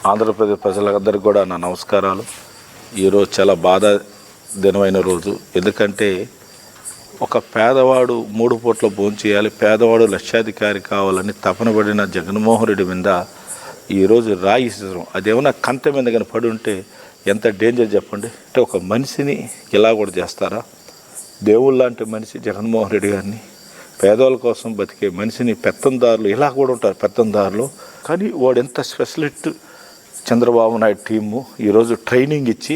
ఆంధ్రప్రదేశ్ ప్రజలందరికీ కూడా నా నమస్కారాలు. ఈరోజు చాలా దినమైన రోజు. ఎందుకంటే ఒక పేదవాడు 3 పూట్ల భోంచేయాలి, పేదవాడు లక్షాధికారి కావాలని తపన పడిన జగన్మోహన్ రెడ్డి మీద ఈరోజు రాయి ఇసరం అదేమన్నా కంట మీద కానీ పడి ఉంటే ఎంత డేంజర్ చెప్పండి. అంటే ఒక మనిషిని ఇలా కూడా చేస్తారా? దేవుళ్ళ లాంటి మనిషి జగన్మోహన్ రెడ్డి గారిని, పేదవాళ్ళ కోసం బతికే మనిషిని పెత్తందారులు ఇలా కూడా ఉంటారు, పెత్తందారులు. కానీ వాడు ఎంత స్పెషలిస్ట్ చంద్రబాబు నాయుడు టీము ఈరోజు ట్రైనింగ్ ఇచ్చి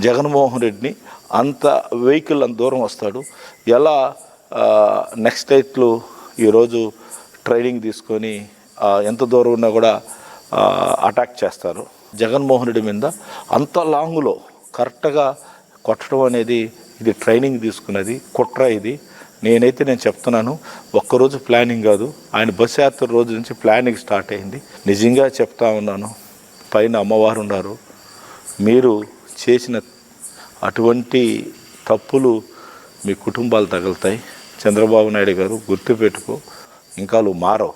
జగన్మోహన్ రెడ్డిని అంత వెహికల్ అంత దూరం వస్తాడు ఎలా నెక్స్ట్ డేట్లు ఈరోజు ట్రైనింగ్ తీసుకొని ఎంత దూరం ఉన్నా కూడా అటాక్ చేస్తారు. జగన్మోహన్ రెడ్డి మీద అంత లాంగ్లో కరెక్ట్గా కొట్టడం అనేది ఇది ట్రైనింగ్ తీసుకున్నది కుట్ర. ఇది నేను చెప్తున్నాను, ఒక్కరోజు ప్లానింగ్ కాదు, ఆయన బస్ యాత్ర రోజు నుంచి ప్లానింగ్ స్టార్ట్ అయింది. నిజంగా చెప్తా ఉన్నాను, పైన అమ్మవారు ఉన్నారు. మీరు చేసిన అటువంటి తప్పులు మీ కుటుంబాలు తగులుతాయి. చంద్రబాబు నాయుడు గారు గుర్తుపెట్టుకో, ఇంకా నువ్వు మారవు.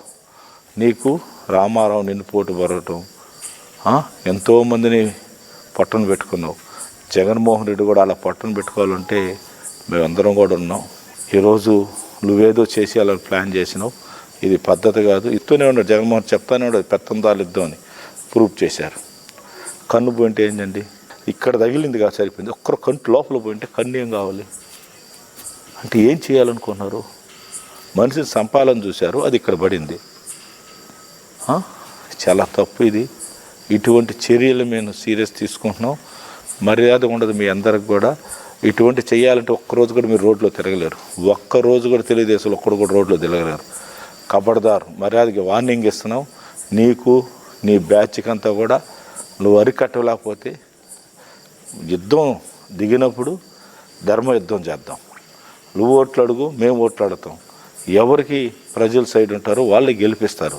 నీకు రామారావు నిన్ను పోటు బరవటం, ఎంతోమందిని పట్టున పెట్టుకున్నావు. జగన్మోహన్ రెడ్డి కూడా అలా పట్టున పెట్టుకోవాలంటే మేమందరం కూడా ఉన్నాం. ఈరోజు నువ్వేదో చేసి అలా ప్లాన్ చేసినావు, ఇది పద్ధతి కాదు. ఇస్తూనే ఉన్నాడు జగన్మోహన్, చెప్తానే ఉన్నాడు పెత్తందారులు ఇద్దామని ప్రూఫ్ చేశారు. కన్ను పోయింటే ఏంటండి, ఇక్కడ తగిలింది కాదు సరిపోయింది. ఒక్కరు కంటి లోపల పోయింటే కన్ను ఏం కావాలి అంటే ఏం చేయాలనుకున్నారు? మనిషిని సంపాలని చూశారు, అది ఇక్కడ పడింది. చాలా తప్పు ఇది. ఇటువంటి చర్యలు మేము సీరియస్ తీసుకుంటున్నాం. మర్యాద ఉండదు మీ అందరికి కూడా. ఇటువంటి చేయాలంటే ఒక్కరోజు కూడా మీరు రోడ్లో తిరగలేరు. ఒక్కరోజు కూడా తెలుగుదేశంలో ఒక్కడు కూడా రోడ్లో తిరగలేరు. కబడ్దారు, మర్యాదకి వార్నింగ్ ఇస్తున్నాం. నీకు నీ బ్యాచ్కి అంతా కూడా నువ్వు అరికట్టలేకపోతే యుద్ధం దిగినప్పుడు ధర్మ యుద్ధం చేద్దాం. నువ్వు ఓట్లు అడుగు, మేము ఓట్లు అడుగుతాం. ఎవరికి ప్రజల సైడ్ ఉంటారో వాళ్ళే గెలిపిస్తారు.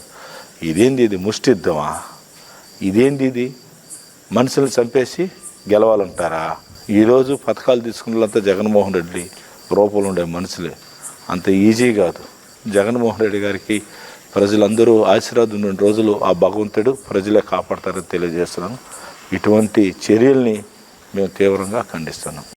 ఇదేంది ఇది ముష్టి యుద్ధమా? ఇదేంది ఇది? మనుషుల్ని చంపేసి గెలవాలంటారా? ఈరోజు పథకాలు తీసుకున్న వాళ్ళంతా జగన్మోహన్ రెడ్డి రూపంలో ఉండే మనుషులే. అంత ఈజీ కాదు. జగన్మోహన్ రెడ్డి గారికి ప్రజలందరూ ఆశీర్వాదం ఉన్న రోజులు ఆ భగవంతుడు ప్రజలే కాపాడతారని తెలియజేస్తున్నాను. ఇటువంటి చర్యల్ని మేము తీవ్రంగా ఖండిస్తున్నాం.